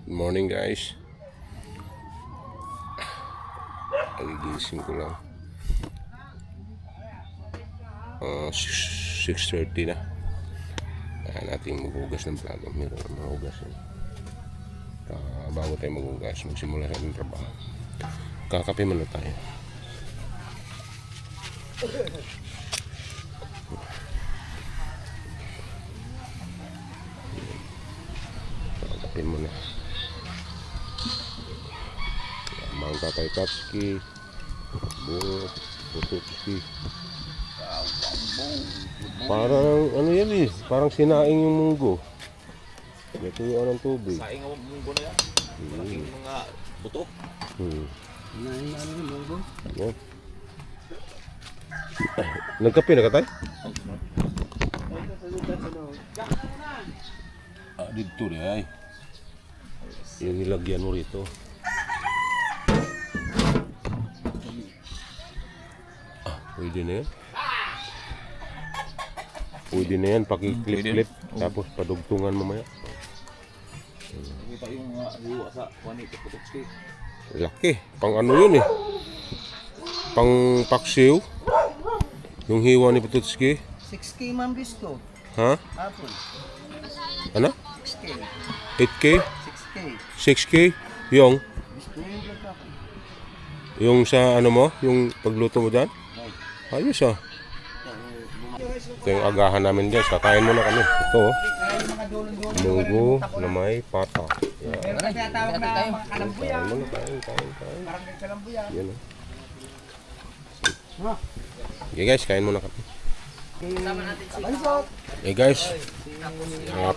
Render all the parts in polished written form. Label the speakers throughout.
Speaker 1: Good morning guys. Nagigising ko lang. 6:30 na. Kaya natin maghugas ng plato. Meron na mahugas yun. Bago tayo maghugas, magsimula sa ating trabaho. Kakape muna tayo. Kakape muna. Mangga kay Tatsuki, Bungo, Pututsuki. Parang ano yan eh, parang sinaing yung munggo. Natuyuan ng tubig.
Speaker 2: Saing ang munggo na yan. Malaking mga buto.
Speaker 3: Sinaing ano yung munggo?
Speaker 1: Yan. Nagkape na ka tayo? Dito rin ay. Yung nilagyan mo rito. Pwede na yan. Pwede na yan, pakiklip-klip. Tapos padugtungan mamaya.
Speaker 2: Kita yung hiwa sa Juanito Pututski.
Speaker 1: Laki. Pang ano yun eh. Pang paksiw. Yung hiwa ni Pututski.
Speaker 3: 6K man bisko.
Speaker 1: Ha?
Speaker 3: Apple.
Speaker 1: Ano?
Speaker 3: 6K.
Speaker 1: 8K?
Speaker 3: 6K.
Speaker 1: 6K? Yung?
Speaker 3: Bisko yung vlog ako.
Speaker 1: Yung sa ano mo? Yung pagluto mo dyan? Ayos ah. Ito yung agahan namin guys. Kakain muna kami. Ito oh. Munggo na may pata. Yan.
Speaker 3: Meron na tinatawag na mga kalambuyan.
Speaker 1: Kain muna, kain.
Speaker 3: Parang may kalambuyan.
Speaker 1: Yan oh. Okay guys, kain muna kami. Eh guys,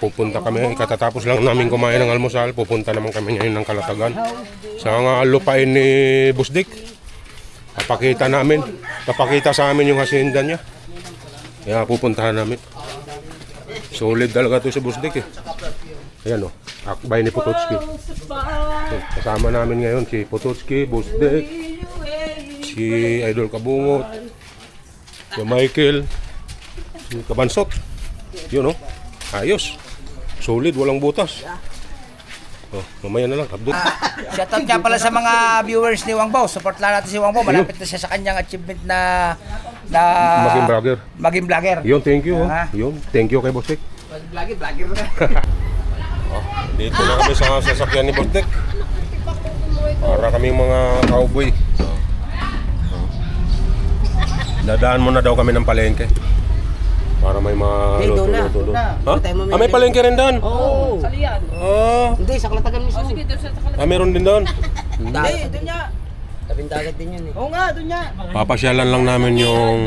Speaker 1: pupunta kami. Katatapos lang namin kumain ng almusal. Pupunta naman kami ngayon ng Kalatagan. Sa nga lupain ni Busdik. Papakita sa amin yung hacienda niya. Kaya pupuntahan namin. Solid talaga to si Busdik eh. Ayan o, akbay ni Pututski. Kasama namin ngayon si Pututski, Busdik, si Idol Kabungot, si Michael, si Kabansot. Yun o, ayos. Solid, walang butas. Oh, mamaya na lang, update.
Speaker 3: Shoutout nga pala sa mga viewers ni Wang Bao. Support lang natin si Wang Bao. Malapit na siya sa kanyang achievement na
Speaker 1: Maging vlogger.
Speaker 3: Maging vlogger.
Speaker 1: Yun, thank you. Oh. Yun, thank you kay Busdik.
Speaker 3: Vlogger na.
Speaker 1: Dito na kami sa sasakyan ni Busdik. Para kaming mga cowboy. Dadaan muna daw kami ng palengke. Para may mga luto-luto doon. Ha? May palengke rin doon?
Speaker 3: Oo. Salian. Hindi, sa Kalatagan mismo.
Speaker 4: Sige, doon sa Kalatagan.
Speaker 1: Meron din doon?
Speaker 3: Hindi, doon niya. Tabing dagat din yun eh. Oo nga, doon niya.
Speaker 1: Papasyalan lang namin yung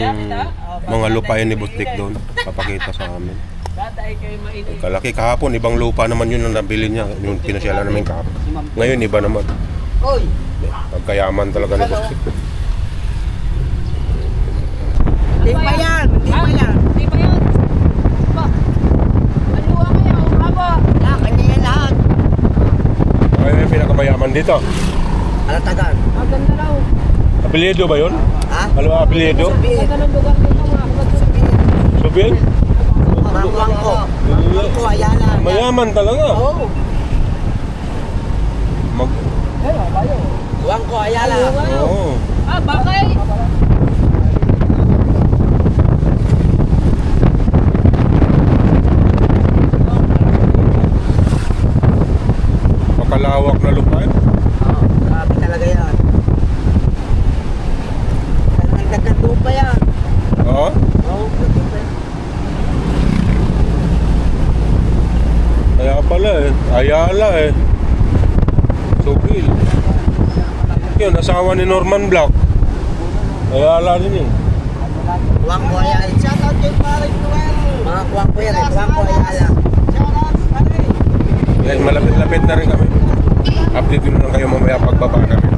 Speaker 1: mga lupain ni Busdik doon. Papakita sa amin.
Speaker 4: Daday kayo mainit.
Speaker 1: Kalaki kahapon, ibang lupa naman yun ang nabili niya. Yung pinasyalan namin kahapon. Ngayon, iba naman.
Speaker 3: Oy!
Speaker 1: Pagkayaman talaga ni Busdik.
Speaker 3: Hindi pa yan! Hindi pa yan!
Speaker 4: Di ba yun? Ba? Aliwa kayo, aba.
Speaker 3: Kanya yan lahat.
Speaker 1: Ay, yung pinakamayaman dito.
Speaker 3: Kalatagan.
Speaker 4: Maganda raw.
Speaker 1: Apelyido ba yun?
Speaker 3: Ha?
Speaker 1: Ano ang apelyido?
Speaker 4: Maganda ng lugar dito mga kapatid.
Speaker 1: Subin?
Speaker 3: Wangko. Wangko, Ayala.
Speaker 1: Mayaman talaga.
Speaker 3: Oo. Wangko, Ayala.
Speaker 1: Oo.
Speaker 4: Ah, bakay.
Speaker 1: Makalawak na lupain.
Speaker 3: Grabe talaga yan. Nagdagdag pa yan.
Speaker 1: Oo.
Speaker 3: Oo, nagdagdag pa yan.
Speaker 1: Kaya pala eh. Ayala eh. Subil. Yun, asawa ni Norman Black. Ayala din yun.
Speaker 3: Wangko, Ayala. Shoutout kay Paring Noel. Mga Wangko yan eh. Wangko, Ayala.
Speaker 1: Guys, malapit-lapit na rin kami. Update nyo lang kayo mamaya pagbaba namin.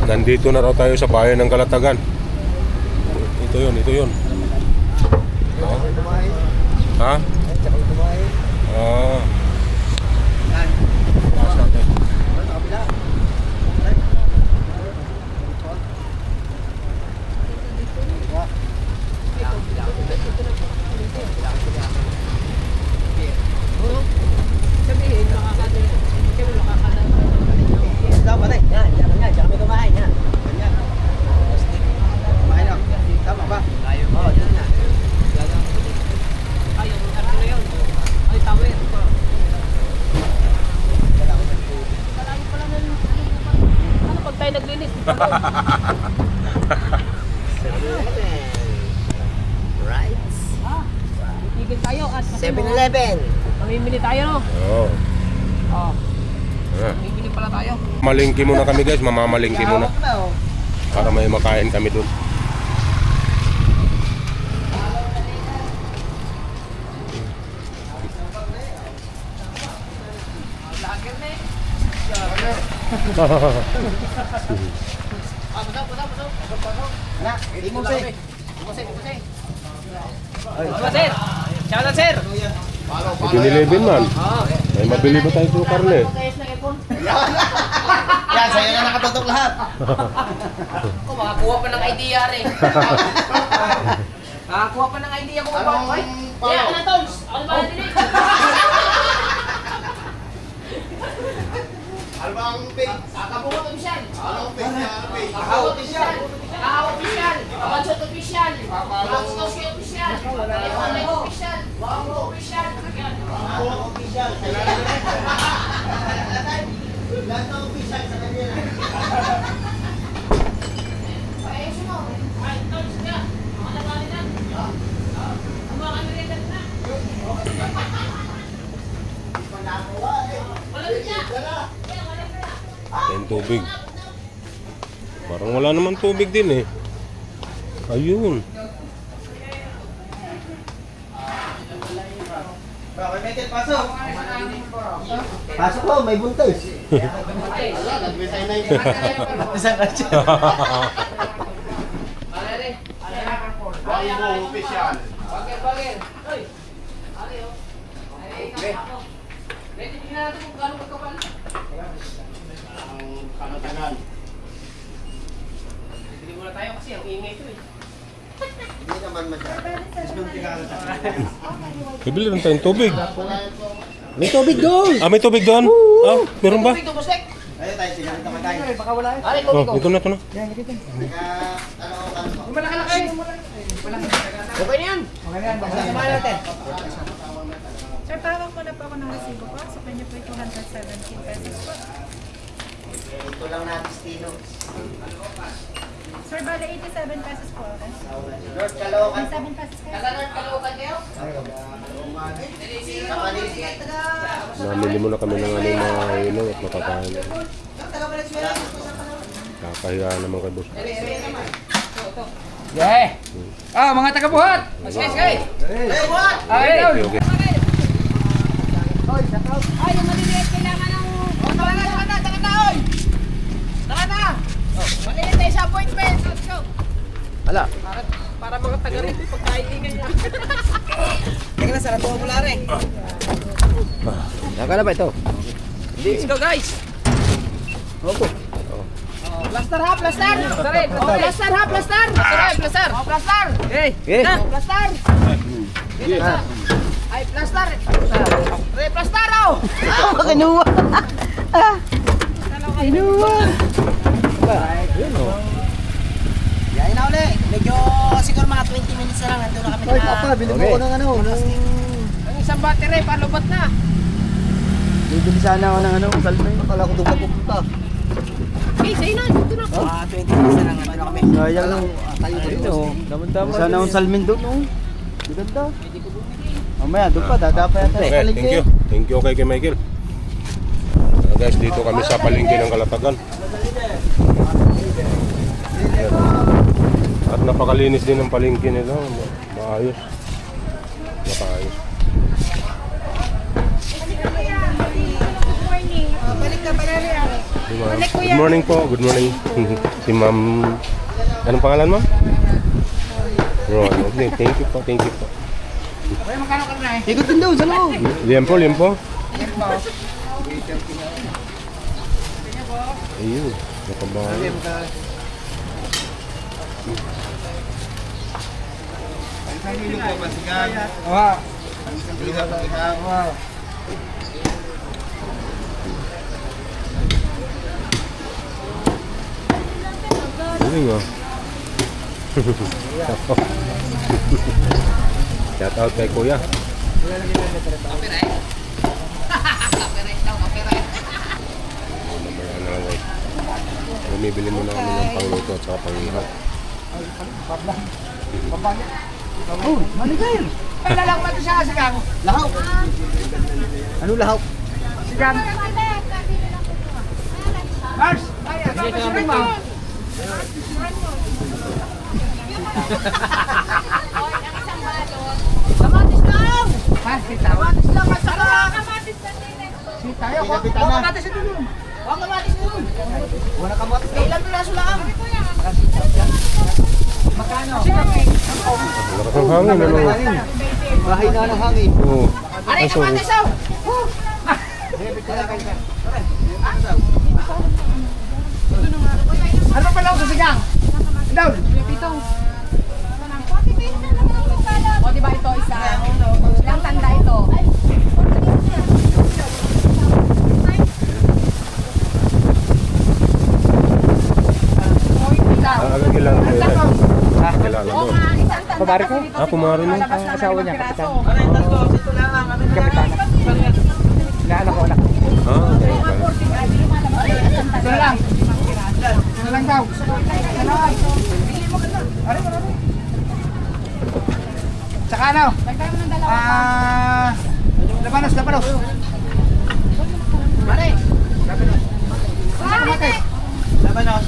Speaker 1: Nandito na raw tayo sa bayan ng Kalatagan. Ito yun. Ha? Taas natin.
Speaker 5: Right.
Speaker 4: Tigil tayo at
Speaker 5: 7-Eleven.
Speaker 4: mamimili tayo, no?
Speaker 1: Oo.
Speaker 4: Oh,
Speaker 1: Ah.
Speaker 4: mamimili pala tayo.
Speaker 1: Malingki muna kami guys, mamamalingki muna.
Speaker 3: Hawak na, oh.
Speaker 1: Para may makain kami dun.
Speaker 3: Anak, hindi mo sir.
Speaker 4: Sir! Shout out, sir!
Speaker 1: Pinilibin man. May mabili ba tayo sa karne?
Speaker 3: Yan, sa'yo na nakatutok lahat.
Speaker 4: Ako, makakuha pa ng idea rin. Makakuha pa ng idea kung ano ba? Yeah, ano to? Ano ba natin eh? Kakabungot official. Kakabungot official. Kakabungot official. Kabansot official. Kakabungot official. Kakabungot official. Kakabungot official. Yan. Ay, sino? Ay, tons ka. Mga nabalitan. Ang mga kanilitan na. Wala niya.
Speaker 1: Yung tubig. Parang wala naman tubig din eh. Ayun.
Speaker 3: Okay, Michael, pasok. Pasok po, may buntis. Isang kachay.
Speaker 4: Bangko official. Bagel. Hoy. Ali oh. Ay, ako. Ready tingnan natin kung gaano magkapal. Bili muna tayo kasi ang ingay ito eh.
Speaker 3: Hindi naman masyado.
Speaker 1: Bibili rin tayong tubig.
Speaker 3: May tubig doon.
Speaker 1: Ah, may tubig doon? Ah, meron ba?
Speaker 4: Tubig to, Busek.
Speaker 3: Ayun tayo, sigahan naman tayo. Baka wala.
Speaker 4: Ali,
Speaker 1: Oh,
Speaker 4: tubig ko.
Speaker 1: ito na, ito na.
Speaker 4: Malaki-laki. Okay na yan.
Speaker 3: Okay na yan, baka samahan natin.
Speaker 6: Sir, tawag ko na po ako ng resibo po. So, kanya po 217 pesos po.
Speaker 3: Ito lang natin, Stino.
Speaker 6: Sir, bale 87 pesos po. Okay?
Speaker 3: North Caloocan.
Speaker 6: 87 pesos kayo.
Speaker 4: Taga-North Caloocan kayo?
Speaker 1: Namili muna kami ng ano mga ino at makakain. Kakahiya naman kay boss.
Speaker 4: Yeah. Ah, mga taga-buhat. Sige. Ay, buhat. Ay,
Speaker 1: Okay, okay.
Speaker 4: Ay, yung maliliit kailangan ng... Oh, tara na, oy! Tara na! Oh, maliliit tayo sa appointment. Let's go.
Speaker 3: Hala.
Speaker 4: Para mga taga-rito, pagkailingan niya.
Speaker 3: Teka na, sarap mo mula rin. Saka na ba ito?
Speaker 4: Let's go, guys.
Speaker 3: Opo.
Speaker 4: Plaster ha, plaster! Sorry, plaster ha, plaster! Sorry, plaster! Oh, plaster! Hey!
Speaker 3: Yeah.
Speaker 4: Plaster! Ay, plaster! Sorry, plaster oh!
Speaker 3: Kinuha. Kinuha. Yain na uli. Medyo siguro mga 20 minutes na lang. Nandun na kami. Ay, papa, bilhin mo ko ng ano.
Speaker 4: Ang isang battery, palubat na.
Speaker 3: Bibili sana ako ng ano. Salmay. Akala ko doon ka pupunta.
Speaker 4: Hey, sa'yo na, dito na.
Speaker 3: 20 minutes na lang. Nandun na kami. Sayang lang. Tayo dito. Daman-daman. Sana akong salmin doon. Maganda. Mamaya, doon pa. Dadapa yata.
Speaker 1: Okay, thank you. Thank you kay Michael. Guys, dito kami sa palengke ng Kalatagan. At napakalinis din ng palengke nila. Maayos. Makaayos. Good morning po. Good morning. Si Ma'am... Anong pangalan mo? Ron. Okay, thank you po. Thank you po.
Speaker 4: Ay, magkano ka na eh?
Speaker 3: Ikot din daw sa loob.
Speaker 1: Liempo, liempo. Ayun. Nakabahan.
Speaker 3: Wow.
Speaker 1: Galing ah. Shout out kay Kuya.
Speaker 4: Copyright? Copyright daw, copyright.
Speaker 1: Mamaya na lang guys. bumibili muna kami ng pangluto at saka pangihaw.
Speaker 3: Oh, Manigay!
Speaker 4: Lalak mo ito siya, sigang.
Speaker 3: Lahaw! Ano lahaw?
Speaker 4: Sigang. Mars! Ay, ito pa siya rin mo. Kamatis lang! Ha, sitaw? Kamatis lang, at saka... Kamatis lang din eh. Sitaw, huwag kamatis ito dun. Huwag kamatis ito dun.
Speaker 3: Wala ka matis.
Speaker 4: Ilang piraso lang. Magkano?
Speaker 1: Lakas ng hangin, ano?
Speaker 3: Bahay na ng hangin.
Speaker 1: Oo.
Speaker 4: Aray, kamatis daw! Ano pa lang sa sigang? Daw! O diba ito isa? Ilang tanda ito?
Speaker 1: Agad kailangan mo yun. Kilala mo.
Speaker 6: Pabari ko?
Speaker 1: Pumari mo.
Speaker 6: Asawa niya, kapitan.
Speaker 3: Kapitan.
Speaker 6: Naanak ko, anak.
Speaker 1: Okay.
Speaker 4: Ito lang. Ito lang daw. Tsaka ano? Labanos. Mare. Labanos. Labanos.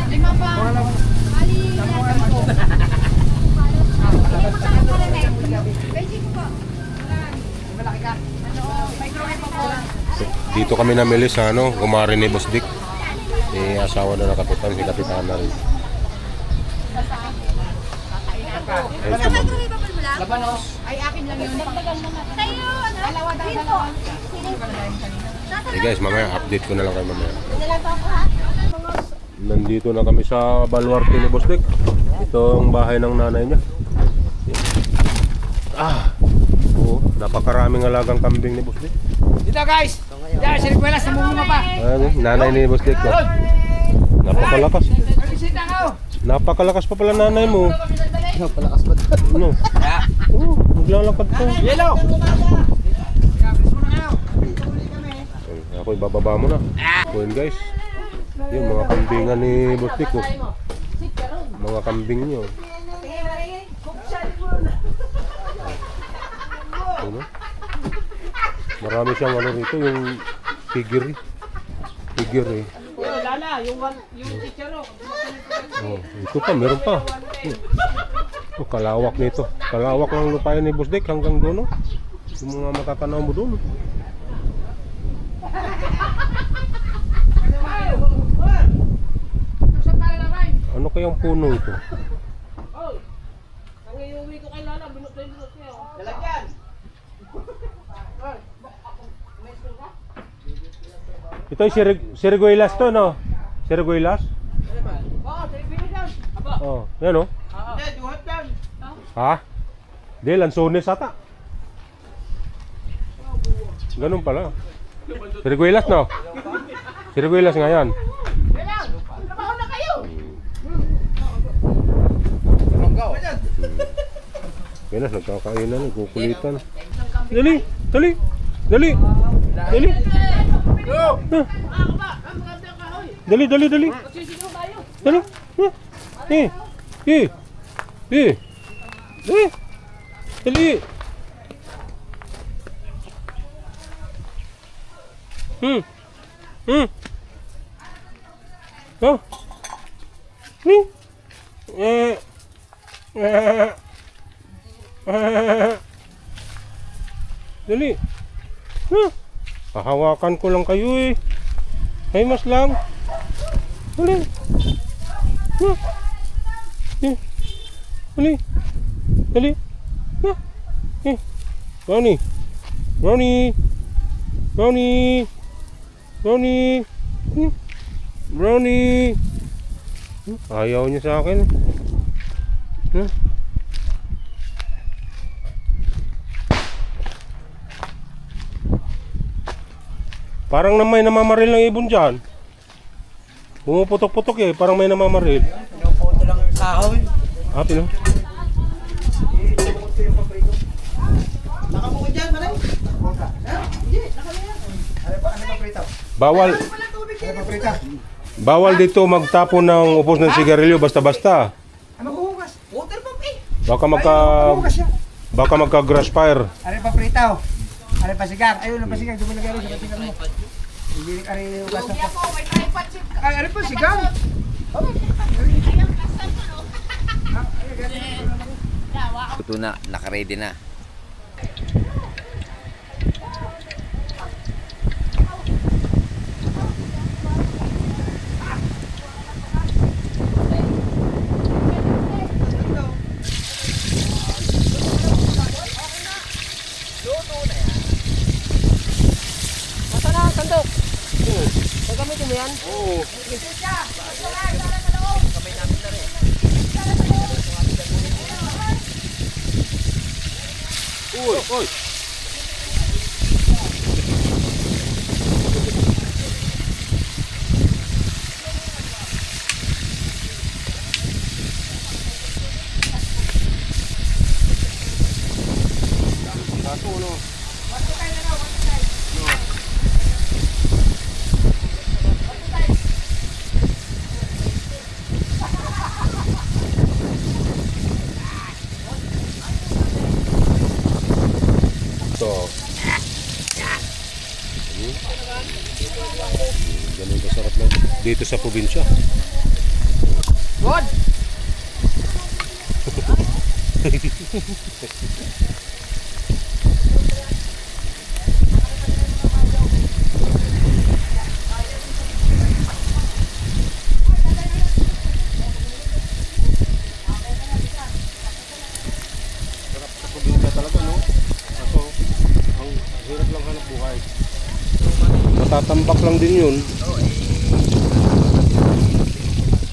Speaker 6: Lima pa.
Speaker 4: Malaki ka.
Speaker 1: Dito kami namili sa ano, kumari ni Boss Dick. Eh, asawa na ng kapitan, si Kapitana rin. Ito, ma'am.
Speaker 4: Labanos.
Speaker 6: Ay, akin lang yun. Tayo, ano? Dalawa.
Speaker 1: Hey guys, mamaya update ko na lang kayo mamaya. Nandito na kami sa baluarte ni Boss Dick. Ito ang bahay ng nanay niya. Oo, napakaraming alagang kambing ni Boss Dick.
Speaker 4: Dito guys. Diyan, sinigwelas na mumuna pa.
Speaker 1: Ayan, nanay ni Boss Dick. Oh. Napakalakas.
Speaker 4: Bisita ka.
Speaker 1: Napakalakas pa pala nanay mo.
Speaker 3: Palakas ba?
Speaker 1: Ano? Oo, maglalakad pa.
Speaker 4: Yellow.
Speaker 1: Ako ibababa mo na. So yun guys. Yung mga kambingan ni Boss Dick. Oh. Mga kambing niyo. Ano? Marami siyang ano rito, yung figure. Figure eh.
Speaker 4: Lala, yung chicharo.
Speaker 1: Oh, ito pa, meron pa. Oh, kalawak nito. Kalawak ng lupain ni Boss Dick hanggang doon. Oh. Yung mga matatanaw mo doon. Ano kayang puno ito?
Speaker 4: Nangyayuwi ko kay Lala, binot siya.
Speaker 3: Lalagyan!
Speaker 1: Ito ay siriguelas to, no? Siriguelas?
Speaker 4: Oo, tinipili dyan.
Speaker 1: Oh, yan oh.
Speaker 4: Hindi, duhat dyan.
Speaker 1: Ha? Di, lansones ata. Ganun pala. Siriguelas, no? Siriguelas nga yan.
Speaker 4: Kailang, trabaho na kayo.
Speaker 1: Yan na, nagkakainan, nagkukulitan. Dali! Dali! Dali! Dali! Dali, dali, dali! Dali! Dali! Dali! Oh! Ni! Dali! Hahawakan ko lang kayo eh. Ay, mas lang. Dali! Dali! Dali! Brownie! Brownie! Brownie! Brownie! Brownie! Ayaw niya sa akin. Parang may namamaril ng ibon dyan. Pumuputok-putok eh, parang may namamaril.
Speaker 3: Pinupoto lang yung kahoy.
Speaker 1: Pino?
Speaker 3: Nakabukod dyan, manay? Ha? Hindi, nakabukod yan. Ano pa prito?
Speaker 1: Bawal.
Speaker 3: Ano pa prito?
Speaker 1: Bawal dito magtapon ng upos ng sigarilyo basta-basta.
Speaker 3: Maghuhugas.
Speaker 4: Water pump eh.
Speaker 1: Baka magka-grass fire.
Speaker 3: Are pa pritaw. Are pa sigar. Ayun na pa sigar. Dumilagay rin sa sigar mo. Hindi are hugas
Speaker 4: Lugi
Speaker 3: na.
Speaker 4: ako, may tripod chip.
Speaker 3: Ay, are pa sigar.
Speaker 5: Ito na, naka-ready na.
Speaker 4: Masa na, sandok. Gagamitin mo yan?
Speaker 1: Oo. Uy, uy. Ito. Ganun kasarap lang dito sa probinsya.
Speaker 4: Good.
Speaker 1: Sa probinsya talaga, no? Kaso, ang hirap lang hanap buhay. Matatambak lang din yun.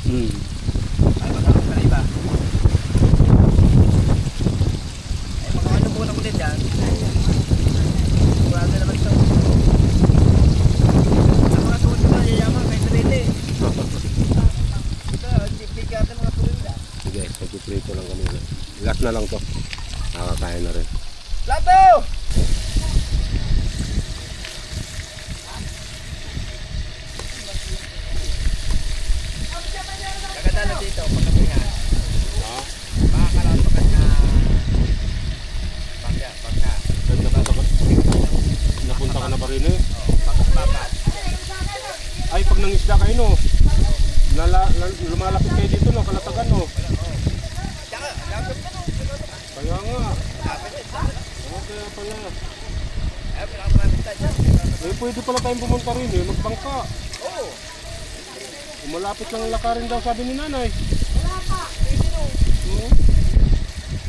Speaker 1: Hmm.
Speaker 3: Ano po na ulit yan? Grabe naman ito. Ang mga tuwid ko na yayaman, may trete. Ito, chip-chip yata mga tuwid na.
Speaker 1: Sige, pagpiprito lang kami. Last na lang to. Nakakain na rin.
Speaker 3: Plato! Kaganda na dito, pagkapihan. Makakalapakan na pagka.
Speaker 1: Napunta ka na ba rin eh?
Speaker 3: Pagkapapat.
Speaker 1: Ay, pag nangisda kayo, no? Lumalapit kayo dito, no? Kalatagan, no? Kaya nga. Oo, kaya pala. Eh, pwede pala tayong pumunta rin eh. Magbangka.
Speaker 3: Oo.
Speaker 1: Malapit lang ang lakarin daw, sabi ni nanay.
Speaker 3: Wala pa. Pwede no.
Speaker 1: Oo.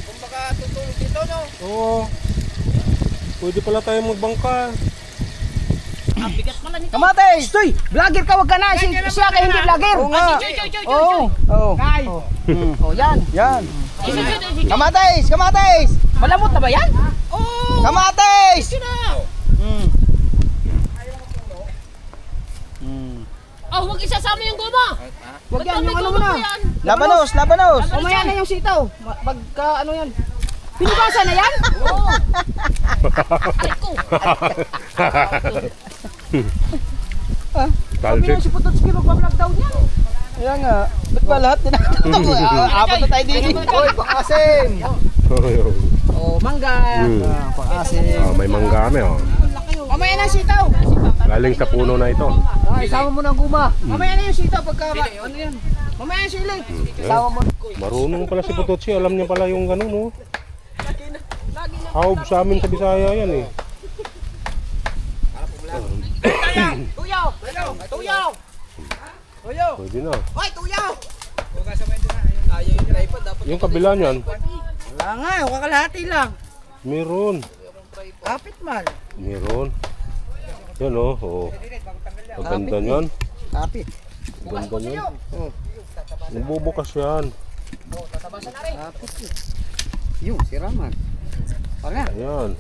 Speaker 3: Kung baka tutulog dito, no?
Speaker 1: Oo. Pwede pala tayong magbangka.
Speaker 4: Bigat pala nito.
Speaker 3: Kamates! Stoy! Vlogger ka, wag ka na. Siya ka hindi vlogger. Oo nga. Oo. Oo. Oh, yan. Yan. Kamates! Kamates!
Speaker 4: Malamot na ba yan? Oo.
Speaker 3: Kamates!
Speaker 4: Oh, huwag isasama yung goma.
Speaker 3: Wag yan,
Speaker 4: Ba't
Speaker 3: yung
Speaker 4: may
Speaker 3: ano
Speaker 4: goma
Speaker 3: mo na.
Speaker 4: pa yan?
Speaker 3: Labanos, labanos.
Speaker 4: Mamaya na
Speaker 3: yung sitaw. Pagka ano yan. Pinibasa na yan?
Speaker 4: Oo. Ay ko.
Speaker 1: Talsik.
Speaker 3: Si Putotski magpa-vlog daw niyan. Kaya nga, ba't ba lahat tinatapos mo? Apat na tayo din. Oy, pang-asim.
Speaker 4: Oh, mangga.
Speaker 3: Pang-asim.
Speaker 1: May mangga kami, oh.
Speaker 3: Mamaya na sitaw.
Speaker 1: Galing sa puno na ito.
Speaker 3: Ay, sama mo na ang guma. Mamaya na yung sitaw pagka ano yan. Mamaya yung sili. Sama mo.
Speaker 1: Marunong pala si Pototsi. Alam niya pala yung gano'n, no? Haob sa amin sa Bisaya yan, eh.
Speaker 4: Tuyaw. Tuyaw.
Speaker 3: Oyo.
Speaker 1: Pwede na.
Speaker 4: Hoy, tuyaw.
Speaker 3: Ayaw yung tripod dapat.
Speaker 1: Yung kabila niyan,
Speaker 3: Wala nga, kakalahati lang.
Speaker 1: meron.
Speaker 3: Kapit man.
Speaker 1: Meron. Yan, oh. Oh. Ang ganda niyan.
Speaker 3: Kapit.
Speaker 1: Ang ganda niyan. Nabubukas yan.
Speaker 3: Kapit yun. Yung, si Raman. Panga.
Speaker 1: Ayan.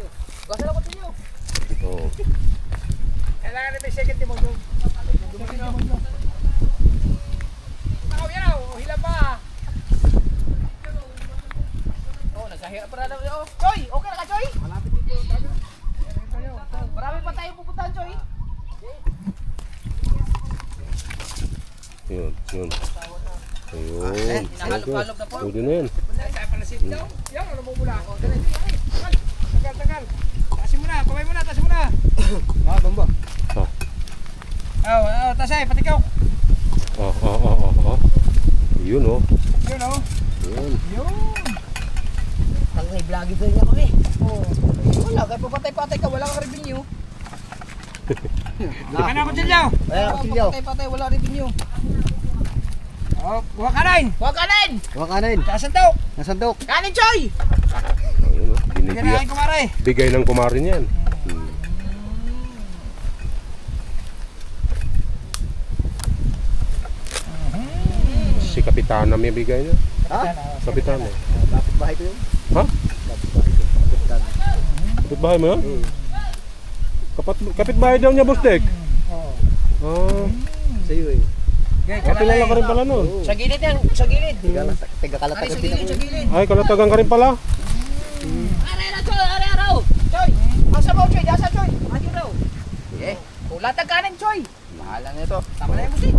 Speaker 1: Oh.
Speaker 3: Kailangan na may second team mo. Ako yan o, hila pa.
Speaker 4: Oh, nagkahirap pa na daw. Choy, okay na ka, Choy?
Speaker 3: Malapit dito.
Speaker 4: Marami pa tayong pupuntahan, Choy.
Speaker 1: Yun. Ayun.
Speaker 4: Nakalog na po.
Speaker 1: Pwede na yan.
Speaker 4: Kaya pala si daw. Yan, ano mo mula? Tagal. Tasin mo na, kamay mo na, tasin mo na.
Speaker 3: Bamba.
Speaker 4: Tasay, patikaw.
Speaker 1: Yun oh.
Speaker 4: Yun oh.
Speaker 1: Yun.
Speaker 4: Pag may vlogger doon niya kami. Wala, kaya papatay-patay ka, wala kang revenue. Saka na ako dyan daw. Papatay-patay, wala revenue. Buha kanin!
Speaker 3: Huwag kanin.
Speaker 4: Sasandok!
Speaker 3: Nasandok.
Speaker 4: Kanin, Choy!
Speaker 1: Ayun oh.
Speaker 4: Kinain kumare.
Speaker 1: Bigay ng kumarin yan. Si Kapitana may bigay niya.
Speaker 3: Ha?
Speaker 1: Kapitana.
Speaker 3: Dapat bahay ko yun.
Speaker 1: Ha?
Speaker 3: Dapat bahay ko. Kapitan.
Speaker 1: Kapitbahay mo yun? Kapitbahay daw niya, Bustek.
Speaker 3: Sa'yo eh.
Speaker 1: Kilala ka rin pala nun.
Speaker 4: Sa gilid yan, sa gilid.
Speaker 3: Tiga kalatagan
Speaker 4: Sa
Speaker 3: din ako.
Speaker 4: gilid, sa gilid.
Speaker 1: Ay, kalatagan ka rin pala.
Speaker 4: Araw! Choy! Asa mo, Choy? Asa, Choy? Ati raw. Latag kanin, Choy.
Speaker 3: Bahala na ito.
Speaker 4: Tama na yung musik.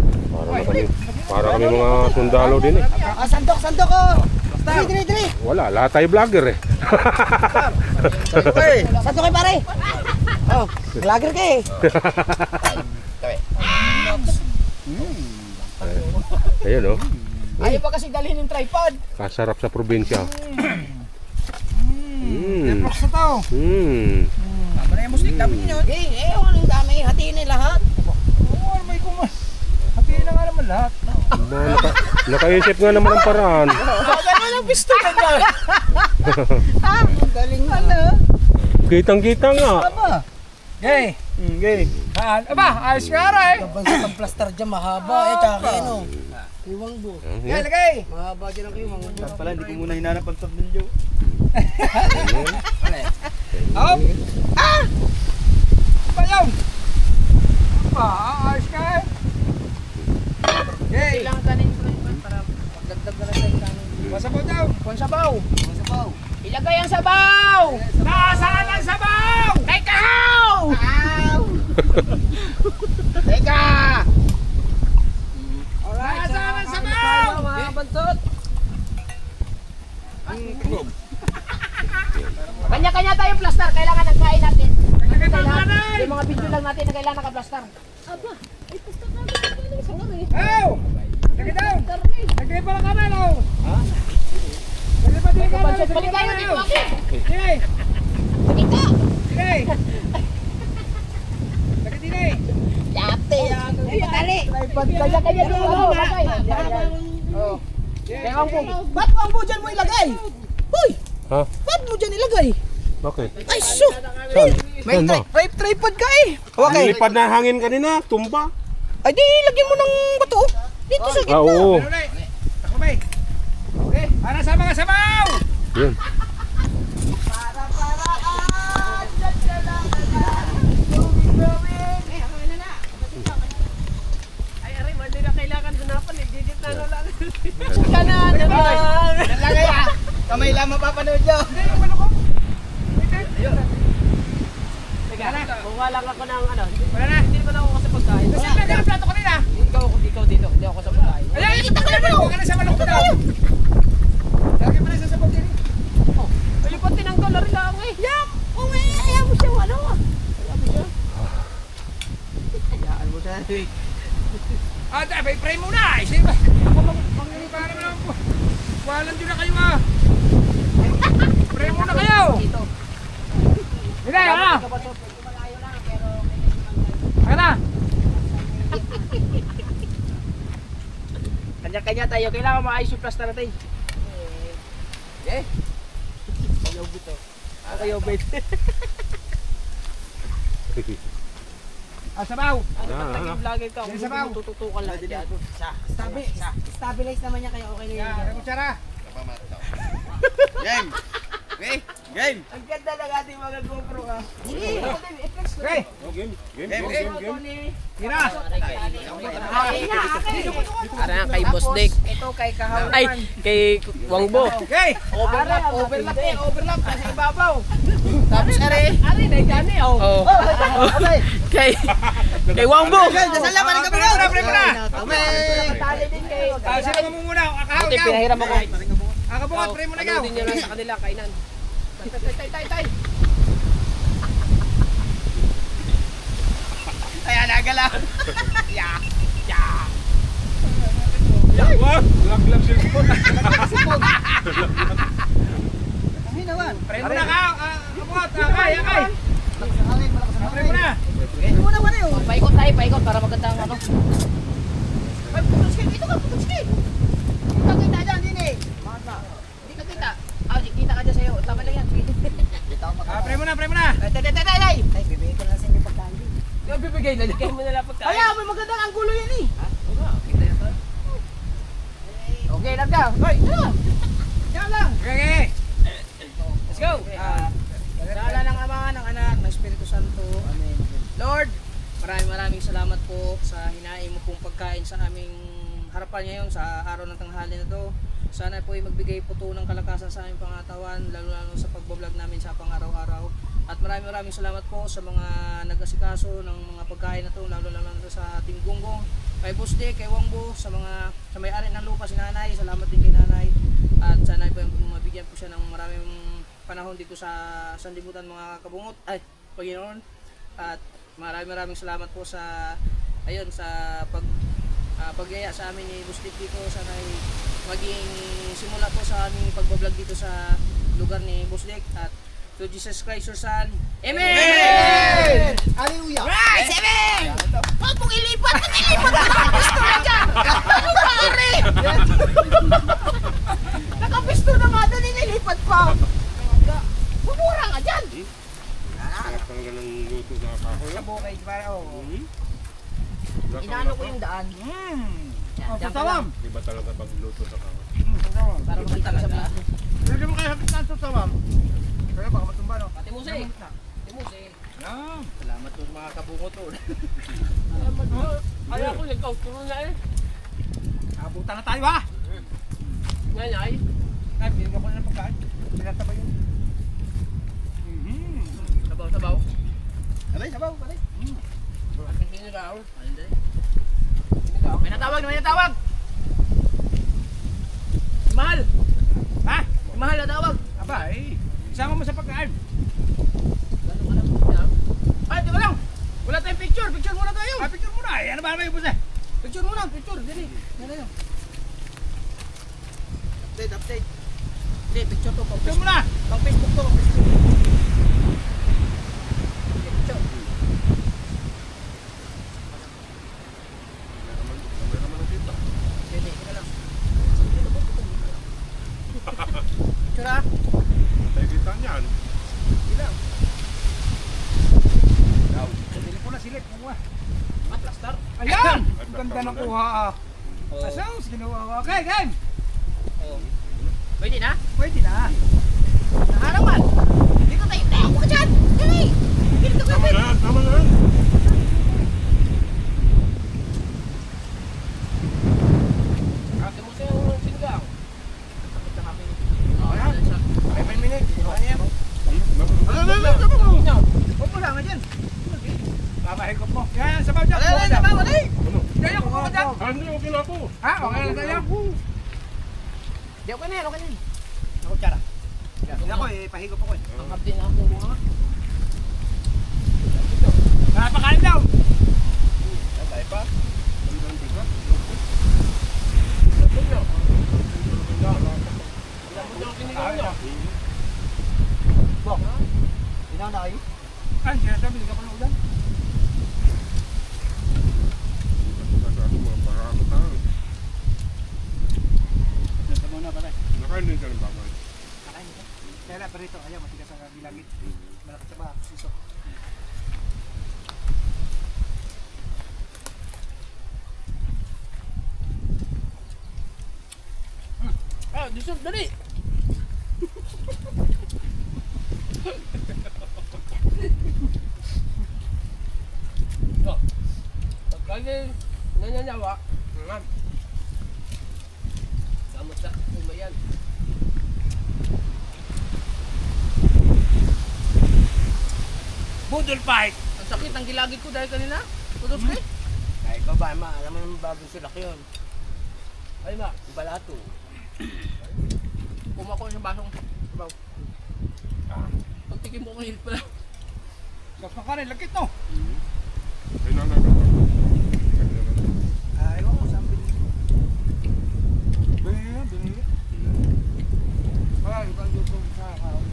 Speaker 1: Para kami mga sundalo din eh.
Speaker 3: Sandok oh. Dili.
Speaker 1: Wala, lahat tayo vlogger eh.
Speaker 3: Sandok kayo pare. Oh, vlogger ka eh.
Speaker 1: Ayun oh.
Speaker 4: Ayaw pa kasi dalhin yung tripod.
Speaker 1: Kasarap sa probinsya.
Speaker 4: Props na to. Tama na yung musik, dami nyo. Ano yung dami? Hatiin na lahat. Oo, may kumas. Hatiin na nga naman lahat.
Speaker 1: Nakaisip nga naman ang paraan.
Speaker 4: Gano'n ang pisto ka dyan. Galing ano.
Speaker 1: Kitang-kita nga.
Speaker 4: Gay.
Speaker 3: Gay.
Speaker 4: Aba, ayos nga rin.
Speaker 7: Ang plaster dyan mahaba eh, tsaka ano, kiwang bu.
Speaker 4: Yan, lagay.
Speaker 7: Mahaba dyan ang kiwang bu.
Speaker 3: Pala, hindi ko muna hinanap ang top ninyo.
Speaker 4: Hop. Bayaw. Aba, ayos nga rin. Gay.
Speaker 7: Kailangan kanin para dagdag na lang tayo kanin.
Speaker 4: Masabaw daw. Kung sabaw.
Speaker 7: Masabaw.
Speaker 4: Ilagay ang sabaw. Nasaan ang sabaw? Kay kahaw. Teka! Alright, nasaan ang sabaw?
Speaker 7: Mga bantot.
Speaker 4: Kanya-kanya tayo plaster. Kailangan nagkain natin. Yung mga video lang natin na kailangan naka-plaster.
Speaker 6: Aba, ay plaster na natin sa kami.
Speaker 4: Oh! Lagay down! Lagay pa lang kanan, oh! Ha? Lagay pa din kanan!
Speaker 6: Balik tayo dito ako.
Speaker 4: Sige!
Speaker 6: Dito.
Speaker 4: Sige! Lagay din eh!
Speaker 6: Yate. Ay, patali.
Speaker 4: Kanya-kanya din ako! Oh! Ewan ko! Ba't mo ang budyan mo ilagay? Huy!
Speaker 1: Ha?
Speaker 4: Ba't mo dyan ilagay?
Speaker 1: Bakit?
Speaker 4: Ay, so! May
Speaker 1: Saan ba?
Speaker 4: tripod ka eh! Okay!
Speaker 1: Lipad na hangin kanina, tumba.
Speaker 4: Ay di, lagyan mo ng bato. Dito sa gitna.
Speaker 1: Oo.
Speaker 4: Ako ba eh? Okay, para sa mga sabaw!
Speaker 1: Yun.
Speaker 7: Ay, aray, hindi na kailangan hanapan eh. Digit na lang.
Speaker 4: Ka na naman! Nalagay ah! Kamay lang mapapanood nyo. Hindi, yung ano ko.
Speaker 7: Teka, kuha lang ako ng ano.
Speaker 4: Wala na.
Speaker 7: Hindi naman ako sa pagkain.
Speaker 4: Kasi lagay ang plato kanina.
Speaker 7: Ikaw dito. Hindi ako sa pagkain.
Speaker 4: Ayan, ito ka naman. Huwag ka na sa manok ko daw. Lagay mo na sa sabog din.
Speaker 7: Ay, yung pati ng dollar lang eh. Yap! Oh, ayaw mo siya, ano?
Speaker 3: Hayaan mo siya.
Speaker 4: Ah, may pray muna. Isip ba? Ako mangyari para naman po. Walang dyan na kayo ah. Pray muna kayo. Hindi, ano? Ano na?
Speaker 7: Kanya-kanya tayo. Kailangan maayos yung plaster natin. Eh? Ayaw bito. Ayaw bito.
Speaker 4: Sabaw.
Speaker 7: Ano pag naging vlogger ka?
Speaker 4: Yan, sabaw.
Speaker 7: Tututukan lang dyan.
Speaker 6: Stabilize naman niya kaya okay na yun.
Speaker 4: Yan, kutsara.
Speaker 3: Game! Okay? Game!
Speaker 7: Ang ganda ng ating mga GoPro ka.
Speaker 4: Okay.
Speaker 3: Game!
Speaker 4: Tira.
Speaker 7: Ara kay Boss Dick.
Speaker 4: Ito kay Kahaw.
Speaker 7: Ay, kay Wangbo.
Speaker 4: Okay.
Speaker 7: Overlap.
Speaker 4: Overlap. Nasa ibabaw.
Speaker 7: Tapos are. Are, na dyan eh. Oh. Kay Kay Wangbo!
Speaker 3: Dasal lang, maling
Speaker 4: Premo na, premo na.
Speaker 7: Tali din kay...
Speaker 4: Sino ka mo muna? Akahaw
Speaker 7: Buti,
Speaker 4: ikaw.
Speaker 7: pinahiram ako.
Speaker 4: Akabungat, premo na ikaw.
Speaker 7: Panoodin nyo lang sa kanila, kainan. Tay!
Speaker 3: Kaya nagala.
Speaker 1: Wag! Laglag cellphone.
Speaker 3: Ang hinawan.
Speaker 4: Premo na ka. Akabungat, akay.
Speaker 3: Malakas ang hangin, malakas ang
Speaker 4: Premo
Speaker 3: hangin.
Speaker 4: na.
Speaker 3: Muna ba na yun?
Speaker 7: Paikot tayo, paikot para maganda ang ano.
Speaker 3: Ay, putuski. Dito ka, putuski. Kita dyan, din eh.
Speaker 7: Hindi ka kita. Ah, kita ka dyan sa'yo. Tama lang yan.
Speaker 4: Premo na.
Speaker 3: Tay! Tay, bibigay ko na sa inyo pagkaan.
Speaker 7: Bibigay na lang. Bigay mo na lang pagkain.
Speaker 3: Kaya, may magandang anggulo yan eh.
Speaker 7: Okay, lang ka. Hoy!
Speaker 3: Yan lang.
Speaker 4: Okay.
Speaker 7: Let's go!
Speaker 3: Sa ala ng Ama, ng Anak, ng Espiritu Santo. Amen.
Speaker 7: Lord, maraming salamat po sa hinaing mo pong pagkain sa aming harapan ngayon sa araw ng tanghali na to. Sana po ay magbigay po to ng kalakasan sa aming pangatawan, lalo sa pagbablog namin sa pang-araw-araw. At maraming salamat po sa mga nag-asikaso ng mga pagkain na to, lalo sa ating gunggong, kay Boss Dick, kay Wangbo, sa may-ari ng lupa, si Nanay. Salamat din kay Nanay. At sana po mabigyan po siya ng maraming panahon dito sa sanlibutan mga kabungot. Ay, Panginoon. At maraming salamat po sa pagyaya sa amin ni Boss Dick dito. Sana ay maging simula po sa aming pagbablog dito sa lugar ni Boss Dick. At to Jesus Christ your Son. Amen!
Speaker 3: Hallelujah.
Speaker 7: Right! Amen! Huwag mong ilipat! Nakapisto na dyan! Ano pare? Nakapisto na nga doon, inilipat pa! Bumura nga dyan!
Speaker 1: Sarap talaga ng luto na kahoy.
Speaker 3: Sa bukay, para oh.
Speaker 7: Inaano ko yung daan. Diyan ka lang.
Speaker 1: Iba talaga pag luto sa kahoy.
Speaker 7: Para makita ka sa vlog.
Speaker 3: Lagyan mo kayo hapit na sa sawam. Kaya baka matumba no.
Speaker 7: Ate Muse. Ate Muse.
Speaker 4: Yan.
Speaker 3: Salamat po mga kabungot to.
Speaker 7: Kaya ko ikaw, turo na eh.
Speaker 4: Abutan na tayo ha.
Speaker 7: Ngayon ay.
Speaker 4: Ay, binigyan ko na ng pagkain. Pinatabay yun.
Speaker 7: Sabaw.
Speaker 3: Alay, sabaw, alay.
Speaker 7: Aking kiniraw. Hindi. May natawag! Mahal!
Speaker 4: Ha?
Speaker 7: Mahal na tawag!
Speaker 4: Aba, isama mo sa pagkain.
Speaker 7: Ay, teka lang! Wala tayong picture! Picture muna tayo!
Speaker 4: Picture muna. Ano ba naman yung busa?
Speaker 7: Picture muna! Picture! Dili! Yan na yun.
Speaker 3: Update.
Speaker 7: Hindi, picture to.
Speaker 4: Picture muna.
Speaker 7: Pang Facebook to. Pang Facebook. Okay, picture. Dili, teka lang. Picture ah!
Speaker 1: Tayo kita niyan.
Speaker 4: Dili ko na silip. Kuha.
Speaker 7: Ah, plaster.
Speaker 4: Ayan! Ang ganda ng kuha. Asaw, ginawa. Okay, game!
Speaker 7: Pwede na?
Speaker 4: Pwede na.
Speaker 7: Naharaman! Dito tayo! Tayo ko dyan! Dili! Dito ka
Speaker 1: Tama na, tama na.
Speaker 7: Ate mo siya yung sinigang. Takot na kami.
Speaker 4: Ayan. 5 minutes. Ayan.
Speaker 3: Huwag mo lang dyan.
Speaker 4: Mamahigop mo. Yan, sabaw dyan.
Speaker 3: Alay, sabaw, alay.
Speaker 4: Kaya ko mo dyan.
Speaker 1: Ah, hindi, okay na ako.
Speaker 4: Ha? Okay na tayo.
Speaker 7: Di okay na yan, okay na yan.
Speaker 3: Ako, tsara. Yan ako pahigop ako eh.
Speaker 7: Ang kapdin ako kung bunga.
Speaker 4: Napakain daw.
Speaker 3: Tayo pa. Ina na kayo?
Speaker 4: Ay, sinasabi, hindi ka pa naulan.
Speaker 1: Mga barako tayo.
Speaker 3: Nasa muna pala.
Speaker 1: Nakain din ka ng bangay.
Speaker 3: Nakain ito. Kaya na, pero ito, ayaw, matigas ang bilagit. Malapit sa ba, siso.
Speaker 7: Ah, deserve dali! Pagkali nanyanyawa, gamot sa umayan.
Speaker 4: Budol fight.
Speaker 7: Ang sakit ng gilagid ko dahil kanina. Potocki?
Speaker 3: Ay, ikaw ba, ma? Alam mo naman bagong sulak yun. Ay, ma, balato.
Speaker 7: Kumuha ko ng basong sabaw. Pagtikim mo mainit pala.
Speaker 4: Tapos ka rin, lagkit no.
Speaker 1: Ay, nananap.
Speaker 3: Ay, ewan ko saan bilhin.
Speaker 4: Binili. Wala, ibang luto sa kaon.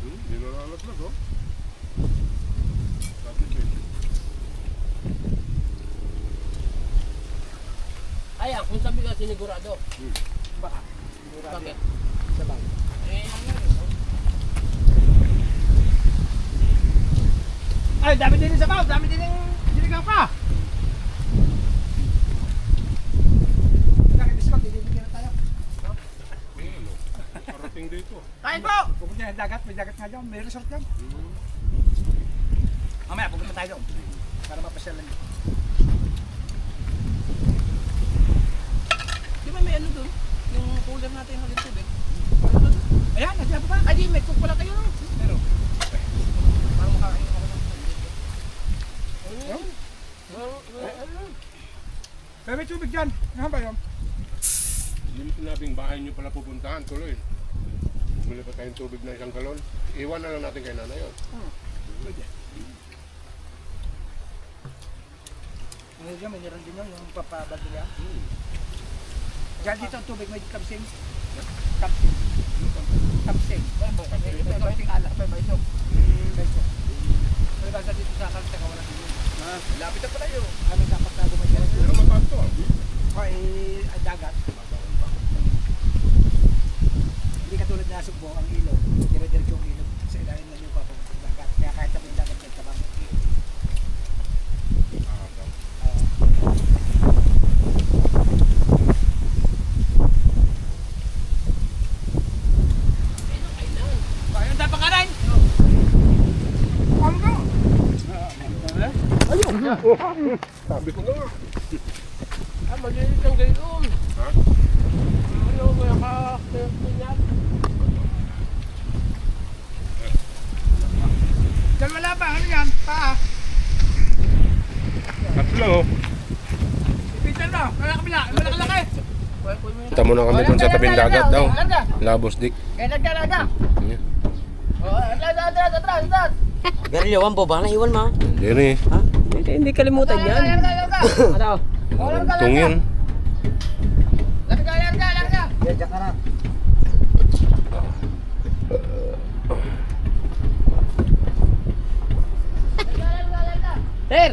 Speaker 1: Hindi nananap, oh.
Speaker 3: Ay, kung sabi ka sinigurado.
Speaker 4: Baka.
Speaker 7: Bakit?
Speaker 3: Sabaw.
Speaker 4: Ay, dami din yung sabaw, dami din yung sinigaw ka. Discount, bibigyan na tayo.
Speaker 1: Parating dito.
Speaker 4: Kain po! Pupunta na dagat, may dagat nga dyan, may resort dyan. Mamaya, pupunta tayo doon. Para mapasyalan niyo.
Speaker 7: Di ba may ano doon? Yung cooler natin yung halin tubig.
Speaker 4: Ayan, nandiyan pa ba?
Speaker 7: Ay di, may cook pala kayo.
Speaker 4: Pero,
Speaker 7: Para makakain ako ng
Speaker 4: pero may tubig dyan. Ano ba yun?
Speaker 1: Hindi mo sinabing bahay nyo pala pupuntahan, tuloy. Bumili pa tayong tubig na 1 galon. Iwan na lang natin kay nanay yun.
Speaker 4: Ano dyan, may niran din yun, yung papabado niya. Diyan dito ang tubig, may kapsing. Kapsing. Kapsing. May kapsing alak, may baiso. Baiso. May basa dito sa kalita, wala din yun.
Speaker 7: Lapit na pala yun.
Speaker 4: Ano dapat na gumagal?
Speaker 1: Pero mataas to, ah.
Speaker 4: Ay, dagat. Hindi katulad na Sugbo, ang ilog. Dire-diretso yung ilog. Sa ilalim na yung papang dagat. Kaya kahit sa dagat, may tabang. Ayun, dapat ka rin! Ano?
Speaker 1: Sabi ko na nga.
Speaker 7: Ah, malinis ang gayon.
Speaker 1: Ha?
Speaker 7: Ano, kaya ka-kaya
Speaker 4: Diyan wala ba? Ano yan? Paa?
Speaker 1: Tatlo, oh.
Speaker 4: Ipitan mo. Wala kabila. Wala kalaki.
Speaker 1: Punta muna kami dun sa tabing dagat daw. Labos dik.
Speaker 4: Kaya nagkalaga.
Speaker 1: Yeah.
Speaker 4: Atras.
Speaker 3: Garilyawan po ba? Naiwan ma?
Speaker 1: Hindi rin eh.
Speaker 7: Hindi kalimutan yan. Ano?
Speaker 1: Untong yun.
Speaker 4: Larga.
Speaker 3: Diyan ka na.
Speaker 7: Ter!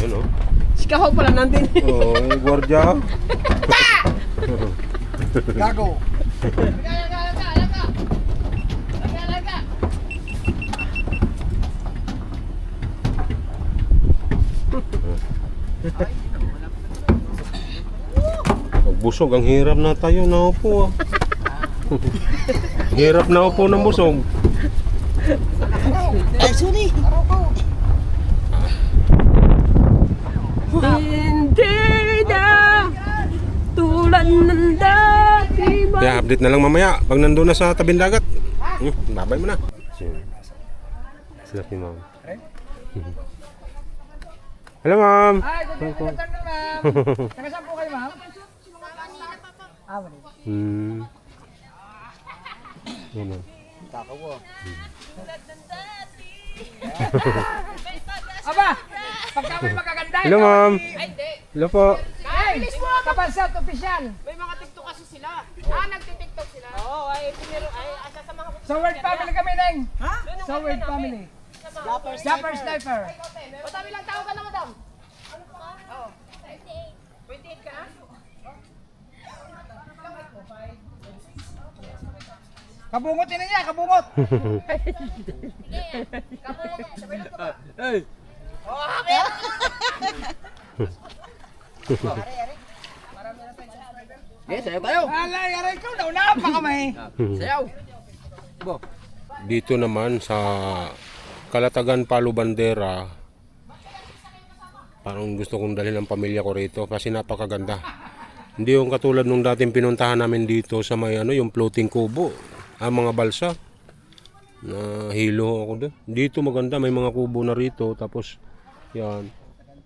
Speaker 1: Yun, oh.
Speaker 7: Si Kahog pala nandun.
Speaker 1: Oh, gwardiya.
Speaker 4: Gago.
Speaker 1: Pag busog, ang hirap na tayo na upo, ah. Hirap na upo ng busog.
Speaker 3: Ay, sorry.
Speaker 7: Hindi na tulad ng dati ba?
Speaker 1: Kaya update na lang mamaya pag nandun na sa tabing dagat. Babay mo na. Sila si ma'am. Hello ma'am.
Speaker 4: Ay, gagawin na ma'am. Taga saan po kayo ma'am? Ah, Manila.
Speaker 1: Yun, oh.
Speaker 4: Aba, pagka may magaganda.
Speaker 1: Hello ma'am. Hello po.
Speaker 4: Ay, Kapansat official.
Speaker 6: May mga TikTok kasi sila. Nagtitiktok sila. Oo, ay asa sa mga
Speaker 4: Sa Word Family kami, Neng. Ha? Sa Word Family. Japper Sniper.
Speaker 6: Patami lang tao ka na, madam. Ano pa? Oo. 28 ka na?
Speaker 4: Kabungot yun niya, kabungot.
Speaker 3: Sayaw tayo.
Speaker 4: Alay, aray ko, naunahan pa kami.
Speaker 3: Sayaw.
Speaker 1: Dito naman sa Kalatagan, Palo Bandera, parang gusto kong dalhin ang pamilya ko rito kasi napakaganda. Hindi yung katulad nung dating pinuntahan namin dito sa may ano, yung floating kubo, ang mga balsa. Nahilo ako doon. Dito maganda, may mga kubo na rito. Tapos, yan.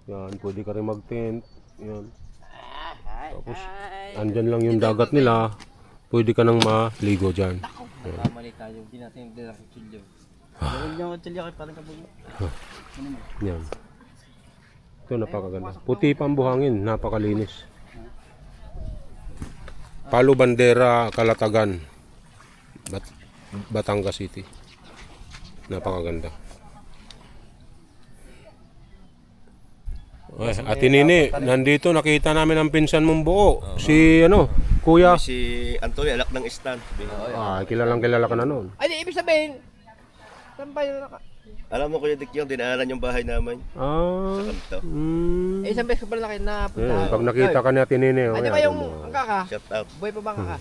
Speaker 1: Yan, pwede ka rin mag-tent. Yan. Tapos, andyan lang yung dagat nila. Pwede ka nang maligo dyan.
Speaker 3: Kamali tayo. Hindi natin yung dinakutsilyo. Huwag niyo kutsilyo kayo parang kabuli.
Speaker 1: Yan. Ito, napakaganda. Puti pa ang buhangin, napakalinis. Palo Bandera, Calatagan, Batangas City. Napakaganda. Ay, Ate Nini, nandito nakita namin ang pinsan mong buo. Si ano, Kuya.
Speaker 8: Si Antonio, anak ng Stan.
Speaker 1: Kilalang kilala ka na noon.
Speaker 7: Ay, di, ibig sabihin, saan ba yun?
Speaker 8: Alam mo Kuya Dick yung dinaanan yung bahay namin.
Speaker 1: Ah.
Speaker 8: Kanto.
Speaker 7: Isang beses ka pala na kayo napunta.
Speaker 1: Ayun, pag nakita ka ni Ate Nini,
Speaker 7: Ano ba yung ang kaka?
Speaker 8: Shout out.
Speaker 7: Buhay pa ba ang kaka?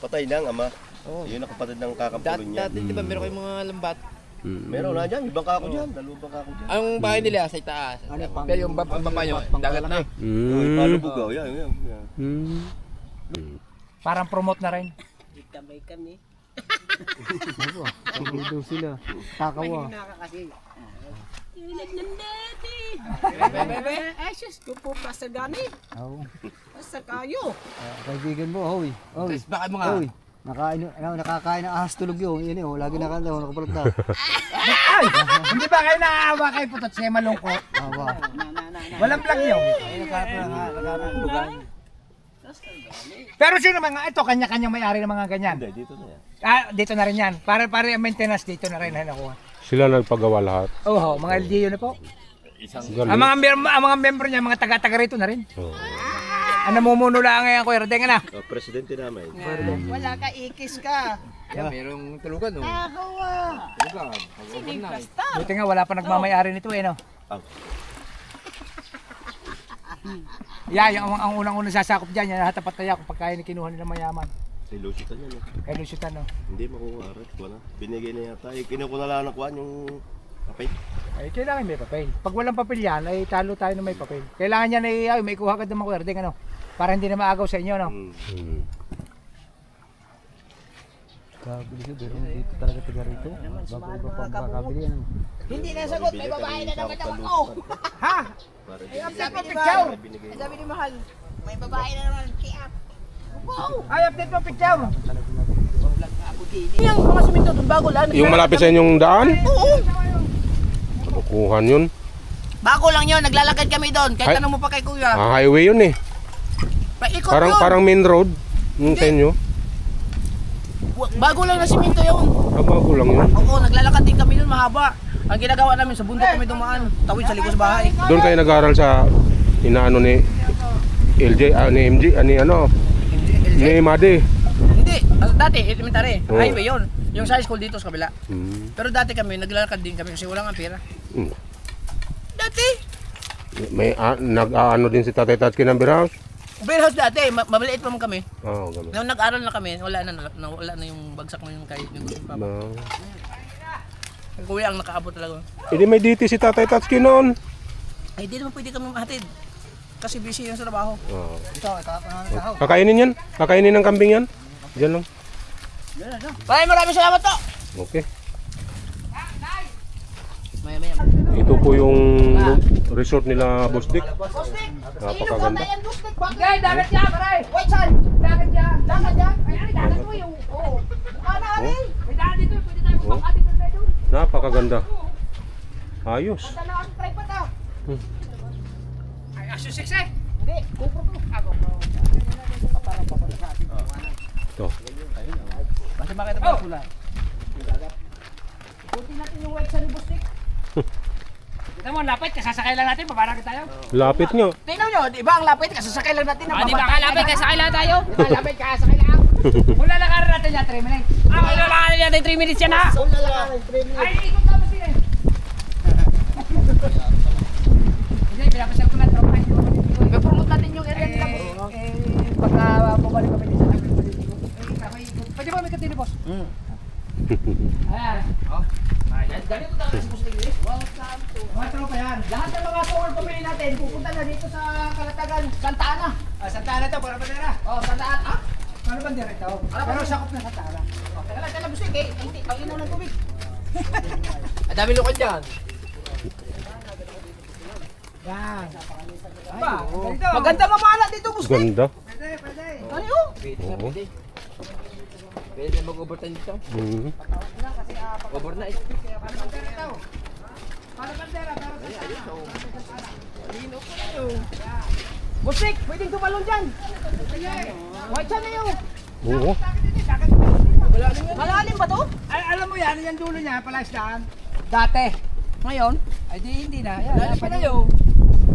Speaker 8: Patay na ang ama.
Speaker 7: Oo.
Speaker 8: Yun ang kapatid ng kakampuro niya.
Speaker 7: Dati, di ba meron kayong mga lambat?
Speaker 8: Meron na dyan, ibang kako dyan. Dalawang kako dyan.
Speaker 7: Ang bahay nila sa itaas. Pero yung baba nyo, dagat na.
Speaker 8: Yung palubugaw, yan.
Speaker 4: Parang promote na rin.
Speaker 3: Dito sila. Takawa.
Speaker 6: Ay, sus, po pastor gani.
Speaker 3: Oo.
Speaker 6: Pastor kayo.
Speaker 3: Kaibigan mo, hoy. Hoy.
Speaker 7: Bakit mo nga?
Speaker 3: Hoy. Nakakain ng ahas tulog yun. Yan yun, lagi nakakanta, nakapalot na.
Speaker 4: Hindi ba kayo naaawa kay Putot siya malungkot?
Speaker 3: Aba.
Speaker 4: Walang vlog yun. Pero sino mga ito, kanya-kanyang may-ari ng mga ganyan?
Speaker 8: Hindi, dito na yan.
Speaker 4: Dito na rin yan. Para ang maintenance dito na rin. Nakuha.
Speaker 1: Sila nagpagawa lahat.
Speaker 4: Oo, mga LGU na po.
Speaker 1: Galing.
Speaker 4: Ang mga member niya, mga taga-taga rito na rin.
Speaker 1: Oo.
Speaker 4: Ang namumuno lang ngayon, Kuya Rodeng, na.
Speaker 8: Presidente namin.
Speaker 6: Wala ka, ikis ka.
Speaker 7: Yan, merong tulugan, no?
Speaker 6: Nakawa.
Speaker 7: Tulugan.
Speaker 6: Sige, pastor.
Speaker 4: Buti nga, wala pa nagmamayari nito eh, no? Yeah, ang unang-unang sasakop dyan, yan hatapat kaya kung pagkain ni kinuha nila mayaman.
Speaker 8: Sa Lusitan yan.
Speaker 4: Kay Lucitan, no?
Speaker 8: Hindi makuha. Wala. Binigay na yata. Kinukuha na lang nakuha yung kapay.
Speaker 4: Ay, kailangan may papel. Pag walang papel yan, ay talo tayo na may papel. Kailangan yan ay may kuha ka ng mga Kuya Rodeng, ano? Para hindi na maagaw sa inyo, no?
Speaker 3: Kabili siya, pero dito talaga taga rito. Bago iba pa makakabili. Ano?
Speaker 6: Hindi na sagot, may babae na naman ako.
Speaker 4: Ha?
Speaker 6: Sabi ni Mahal, sabi ni Mahal, may babae na naman, kaya. Wow!
Speaker 4: Ay, update mo picture.
Speaker 6: Yung mga siminto doon bago lang.
Speaker 1: Yung malapit sa inyong daan?
Speaker 6: Oo!
Speaker 1: Kukuhan yun.
Speaker 6: Bago lang yun, naglalakad kami doon. Kahit tanong mo pa kay Kuya.
Speaker 1: Highway yun eh.
Speaker 6: Paikot
Speaker 1: Parang
Speaker 6: yun.
Speaker 1: parang main road. Yung sa inyo.
Speaker 6: Bago lang na siminto yun.
Speaker 1: Bago lang yun.
Speaker 6: Oo, naglalakad din kami doon, mahaba. Ang ginagawa namin sa bundok kami dumaan. Tawid sa likod sa bahay.
Speaker 1: Doon kayo nag-aaral sa inaano ni LJ, ni MG, ni Madi.
Speaker 6: Hindi, dati, elementary.
Speaker 1: Oo.
Speaker 6: Highway yun. Yung sa high school dito sa kabila.
Speaker 1: Hmm.
Speaker 6: Pero dati kami, naglalakad din kami kasi walang pera.
Speaker 1: Hmm.
Speaker 6: Dati,
Speaker 1: May nag-aano din si Tatay Tatki ng beer house.
Speaker 6: beer house dati, mabaliit pa man kami.
Speaker 1: Oo, ganun.
Speaker 6: Nung nag-aral na kami, wala na yung bagsak na yung kahit yung gusto pa. Ang kuya ang nakaabot talaga.
Speaker 1: Hindi may DT si Tatay Tatki noon.
Speaker 6: Ay, di naman pwede kami mahatid. Kasi busy yung sa trabaho.
Speaker 1: Oo.
Speaker 3: Ito, ikaw.
Speaker 1: Kakainin yan? Kakainin ng kambing yan? Diyan lang.
Speaker 6: Maraming salamat to!
Speaker 1: Okay.
Speaker 6: Maya.
Speaker 1: Ito po yung resort nila Boss Dick. Napakaganda.
Speaker 4: Okay, dagat yan, pare.
Speaker 6: Wait, saan?
Speaker 4: Dagat yan.
Speaker 6: Dagat yan?
Speaker 4: Ay, ano, dagat mo yung... Oo.
Speaker 6: Ano, Ali?
Speaker 4: May dagat dito, pwede tayo magpapatid na tayo.
Speaker 1: Napakaganda. Ayos.
Speaker 6: Dala ang tripod ah.
Speaker 4: Ay, Asus 6 eh.
Speaker 6: Hindi, GoPro to.
Speaker 1: Ito.
Speaker 6: Basta makita pa pula. Kunti natin yung white sa Ribostik.
Speaker 4: Tignan mo, ang lapit. Kasasakay lang natin. Pabarangay tayo.
Speaker 1: Lapit nyo.
Speaker 6: Tingnan nyo, di ba ang lapit? Kasasakay lang natin.
Speaker 4: Di ba kalapit? Kasasakay lang tayo. Di ba kalapit? Kasasakay lang. Kung lalakarin natin yan, 3 minutes. Kung lalakarin natin 3 minutes yan ha. Ay, ikot tapos din eh. Hindi, pinapasal ko na tropa.
Speaker 6: I-promote natin yung area nila.
Speaker 4: Pagka bumalik kami din sa amin, pwede ba may katili, boss? Ayan.
Speaker 6: Ganito talaga si Boss Tigre.
Speaker 4: Mga tropa yan.
Speaker 6: Lahat ng mga forward pamilya natin, pupunta na dito sa Calatagan, Santa Ana.
Speaker 4: Santa Ana to, para bandera.
Speaker 6: Oh, Santa Ana. Ah?
Speaker 4: Para bandera ito. Pero sakop na Santa Ana.
Speaker 6: Teka lang, Boss Tigre. Hindi, pag-inom ng tubig.
Speaker 4: Ang dami lukad dyan. Yan. Ba, maganda mamala dito, boss.
Speaker 1: Ganda.
Speaker 4: Ano yun?
Speaker 1: Oo.
Speaker 4: Pwede na mag-overtime dito.
Speaker 1: Mhm.
Speaker 4: Overnight. Busik, pwedeng tumalon dyan. White siya na yun.
Speaker 1: Oo.
Speaker 4: Malalim ba to? Ay, alam mo yan, yung dulo niya, palasdaan. Dati. Ngayon? Ay, hindi na. Yan, lalim pa na yun.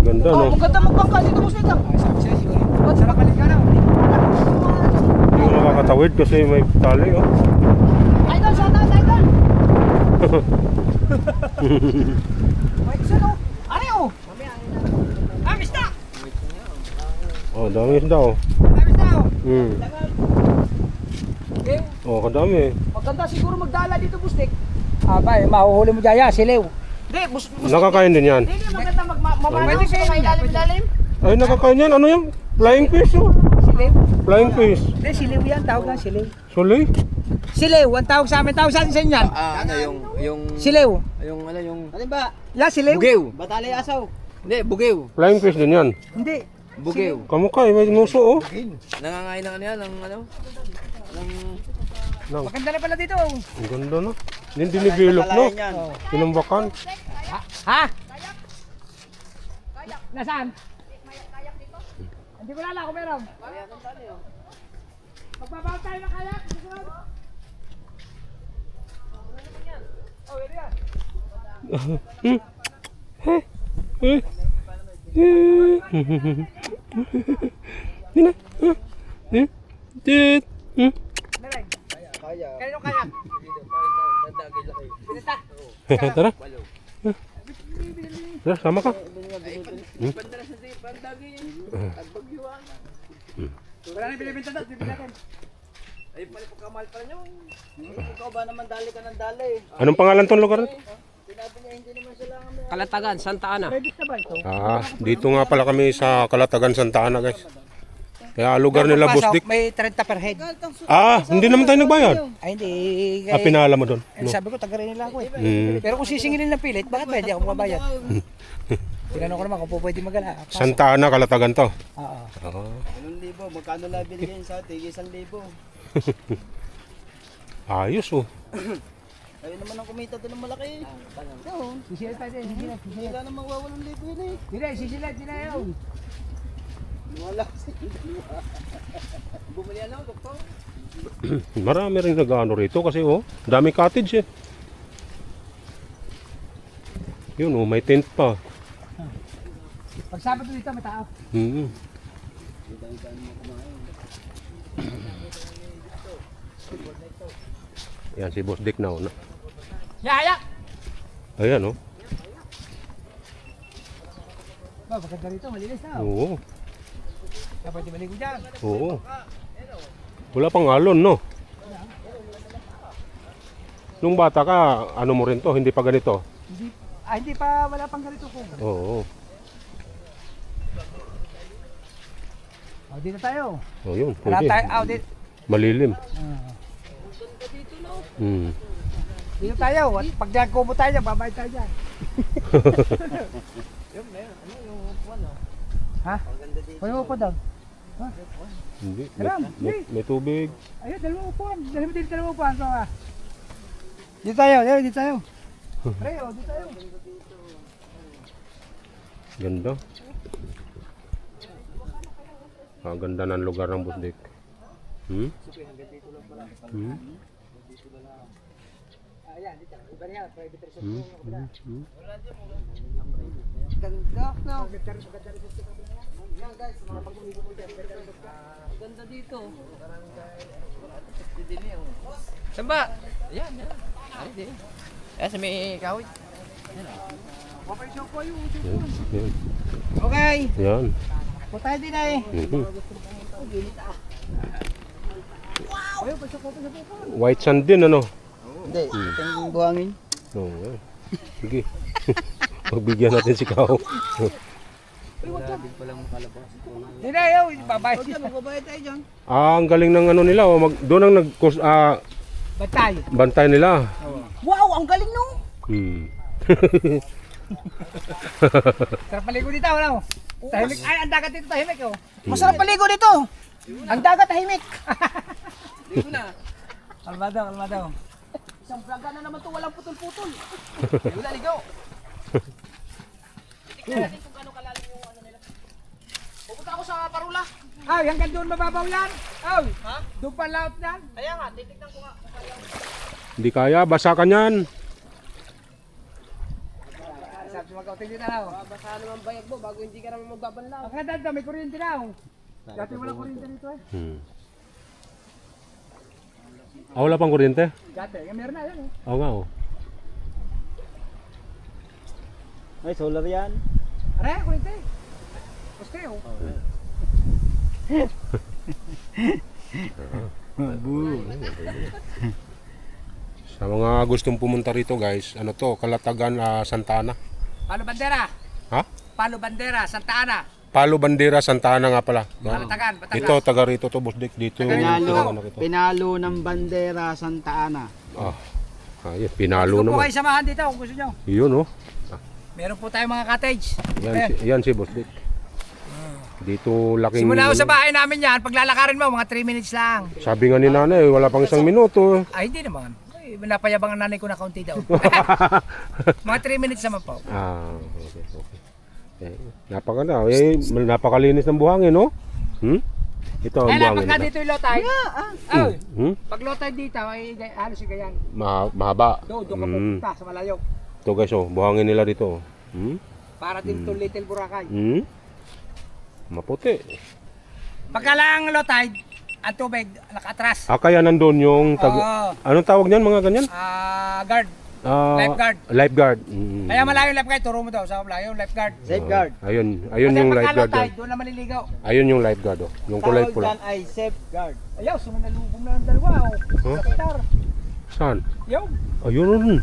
Speaker 1: Ganda,
Speaker 4: Oh,
Speaker 1: no?
Speaker 4: maganda magbangka dito, Busik. Ay, sabi siya, siguro. Ba't sarap balik ka na?
Speaker 1: Hindi ko makakatawid kasi may tali, oh.
Speaker 4: Idol, shout out, idol! May isa no? Ano yun? Ah, mista!
Speaker 1: Oh, dami isda, oh.
Speaker 4: Ah, mista oh!
Speaker 1: Hmm.
Speaker 4: Okay.
Speaker 1: Oh, kadami.
Speaker 4: Maganda siguro magdala dito, Bustik. Ah, ba, mahuhuli mo dyan, silew. Hindi,
Speaker 1: Nakakain din yan.
Speaker 4: Hindi maganda mamano. Pwede kayo ilalim.
Speaker 1: Ay, nakakain yan. Ano yan? Flying fish, oh.
Speaker 4: Silew?
Speaker 1: Flying fish.
Speaker 4: Hindi, silew yan, tawag na silew.
Speaker 1: Suli?
Speaker 4: Silew, ang tawag sa amin, tawag sa inyo yan.
Speaker 5: Ano yung
Speaker 4: Silew.
Speaker 3: Ano ba?
Speaker 4: Yeah, silew.
Speaker 5: bugew.
Speaker 3: Batali asaw.
Speaker 5: Hindi, bugew.
Speaker 1: Flying fish din yan.
Speaker 4: Hindi.
Speaker 5: Bugew.
Speaker 1: Kamukha, may muso, oh.
Speaker 5: Nangangain ng ano yan, ng ano? Ng
Speaker 4: Maganda na pala dito.
Speaker 1: Ang ganda, no? Hindi dinibilok, no? Tinumbakan.
Speaker 4: Ha? Nasaan? Hindi ko lala kung meron. Magbabaw tayo ng kayak. Oh, yun yan. Meron. Kanino kayak? Pinita.
Speaker 1: Tara. Tara, sama ka.
Speaker 4: Wala na binibinta na, bibili natin.
Speaker 3: Ay, pala pagkamahal pa rin yun. Ikaw ba naman dali ka ng dali?
Speaker 1: Anong pangalan tong lugar?
Speaker 3: Sinabi niya hindi naman sila kami.
Speaker 5: Kalatagan, Santa Ana.
Speaker 4: Pwede na ba ito?
Speaker 1: Ah, dito nga pala kami sa Kalatagan, Santa Ana, guys. Kaya lugar nila,
Speaker 4: Pasok,
Speaker 1: Busdik.
Speaker 4: may 30 per head.
Speaker 1: Ah, hindi naman tayo nagbayad.
Speaker 4: Ay, hindi.
Speaker 1: Ah, pinala mo doon. No?
Speaker 4: Sabi ko, taga rin nila ako eh.
Speaker 1: Hmm.
Speaker 4: Pero kung sisingilin ng pilit, bakit pwede ako mabayad? Tinanong ko naman kung po pwede magala.
Speaker 1: Santa Ana, Kalatagan to.
Speaker 4: Oo.
Speaker 1: Ah,
Speaker 3: 1,000. Magkano na binigyan sa atin? 1,000.
Speaker 1: ayos, oh.
Speaker 3: Ayun naman ang kumita doon ng malaki.
Speaker 4: Sisilat tayo, sisilat.
Speaker 3: Wala namang wawalang libo yun eh.
Speaker 4: Hindi, sisilat, hindi na yun.
Speaker 3: Wala.
Speaker 4: Bumili ano, doktor?
Speaker 1: Marami rin nag-ano rito kasi, oh, dami cottage, eh. Yun, oh, may tent pa.
Speaker 4: Pag Sabado dito, may tao.
Speaker 1: Hmm. Yan, si Boss Dick na, oh.
Speaker 4: Yaya!
Speaker 1: Ayan, oh.
Speaker 4: Ba, maganda rito, malinis na.
Speaker 1: Oo.
Speaker 4: Kaya pwede maligo dyan.
Speaker 1: Oo. Wala pang alon, no? Nung bata ka, ano mo rin to, hindi pa ganito.
Speaker 4: Hindi pa, wala pang ganito ko.
Speaker 1: Oo.
Speaker 4: Oh, dito tayo.
Speaker 1: Oh, yun.
Speaker 4: Wala
Speaker 1: Pwede.
Speaker 4: tayo, dito.
Speaker 1: Malilim. Hmm.
Speaker 4: Dito tayo. At pag nagkubo tayo dyan, babay tayo dyan. Ha? Ano upo daw?
Speaker 1: Hindi.
Speaker 4: Alam,
Speaker 1: May tubig.
Speaker 4: Ayun, dalawang upuan. Dalawa dito, dalawang upuan. So, dito tayo, dito tayo. Pre, dito tayo.
Speaker 1: Ganda. Ang ganda ng lugar ng Busdik. Hmm? Hmm?
Speaker 4: Ayan, dito. Iba niya, private resort.
Speaker 1: Hmm? Hmm? Hmm?
Speaker 4: Ganda, no? Yan guys, mga pag-umigo mo dyan.
Speaker 7: Ganda dito. Saan ba? Ayan, yan. Ay, di. Ayan, sa may kahoy.
Speaker 1: Yan.
Speaker 4: Okay,
Speaker 1: Yan.
Speaker 4: po tayo din eh.
Speaker 1: Mhm. White sand din, ano?
Speaker 3: Hindi, ito yung buhangin.
Speaker 1: Oo. Oh, sige. Pagbigyan natin si Kao.
Speaker 4: Hindi na yun, babay.
Speaker 3: Magbabayad tayo dyan.
Speaker 1: Ah, ang galing ng ano nila, oh, doon ang
Speaker 4: Batay.
Speaker 1: Bantay nila.
Speaker 7: Wow, ang galing no.
Speaker 1: Hmm.
Speaker 4: Sarap maligo dito, wala mo? Tahimik. Ay, ang dagat dito tahimik, oh.
Speaker 7: Masarap paligo dito. Ang dagat tahimik.
Speaker 5: Dito na.
Speaker 4: Kalmado.
Speaker 7: Isang vlogger na naman to, walang putol-putol.
Speaker 5: Wala, ligaw.
Speaker 7: Tingnan natin kung gaano kalalim yung ano nila. Pupunta ako sa Parula.
Speaker 4: Ay, hanggang doon mababaw yan. Ay, ha? Doon pa laot yan.
Speaker 7: Kaya nga, titignan ko nga. kung kaya.
Speaker 1: Hindi kaya, basa ka niyan.
Speaker 4: Sabi mo, tingin dito na, oh.
Speaker 5: Baka naman bayag mo bago hindi ka naman magbabanlaw.
Speaker 4: Ang ganda dito, may kuryente na, oh. Dati wala kuryente dito, eh.
Speaker 1: Hmm. Ah, wala pang kuryente?
Speaker 4: Dati, meron na yan, eh.
Speaker 1: Oo nga, oh.
Speaker 3: Ay, solar yan.
Speaker 4: Aray, kuryente. Gusto, oh.
Speaker 1: Sa mga gustong pumunta rito guys, ano to, Kalatagan, Santa Ana.
Speaker 4: Palo Bandera.
Speaker 1: Ha?
Speaker 4: Palo Bandera, Santa Ana.
Speaker 1: Palo Bandera, Santa Ana nga pala. Yan.
Speaker 4: Kalatagan, Batangas.
Speaker 1: Ito, taga rito to, Boss Dick. Dito.
Speaker 3: Pinalo,
Speaker 1: ano ito.
Speaker 3: pinalo ng bandera Santa Ana.
Speaker 1: Ah, ayun, pinalo
Speaker 4: Gusto po
Speaker 1: naman.
Speaker 4: kayo samahan dito kung gusto nyo.
Speaker 1: Yun, oh.
Speaker 4: Meron po tayong mga cottage.
Speaker 1: Yan si Boss Dick. Dito laking...
Speaker 4: Simula ko sa bahay namin yan, paglalakarin mo, mga 3 minutes lang.
Speaker 1: Sabi nga ni nanay, wala pang 1 minuto.
Speaker 4: Ay, hindi naman. Ay, napayabang ang nanay ko na kaunti daw. Mga 3 minutes naman po.
Speaker 1: Ah, okay, okay. Napakaganda. Napakalinis ng buhangin, no? Hmm? Ito ang
Speaker 4: Kaya lang,
Speaker 1: buhangin
Speaker 4: pagka
Speaker 1: nila.
Speaker 4: dito yung low tide. Ay,
Speaker 1: Hmm?
Speaker 4: pag low tide dito, ay halos yung ganyan.
Speaker 1: Mahaba.
Speaker 4: Doon ka
Speaker 1: Hmm.
Speaker 4: pupunta sa malayo.
Speaker 1: Ito guys, oh, buhangin nila dito. Hmm?
Speaker 4: Para din to Little Boracay.
Speaker 1: Hmm? Maputi.
Speaker 4: Pagka lang low tide, ang tubig nakatras.
Speaker 1: Ah, kaya nandun yung...
Speaker 4: Oo.
Speaker 1: Anong tawag niyan, mga ganyan?
Speaker 4: Guard. Lifeguard.
Speaker 1: Lifeguard. Mm.
Speaker 4: Kaya malayo yung lifeguard, turo mo daw sa malayo yung lifeguard.
Speaker 3: Safeguard.
Speaker 1: Ayun
Speaker 4: Kasi
Speaker 1: yung
Speaker 4: pagka low
Speaker 1: lifeguard.
Speaker 4: tide,
Speaker 1: Yan.
Speaker 4: doon na maliligaw.
Speaker 1: Ayun yung lifeguard, oh. Yung kulay
Speaker 3: Tawag
Speaker 1: pula.
Speaker 3: dyan ay safeguard.
Speaker 4: Ayaw, sumunalubong na ng dalawa, oh.
Speaker 1: Huh?
Speaker 4: Sa Qatar.
Speaker 1: Saan?
Speaker 4: Yo.
Speaker 1: Ayun.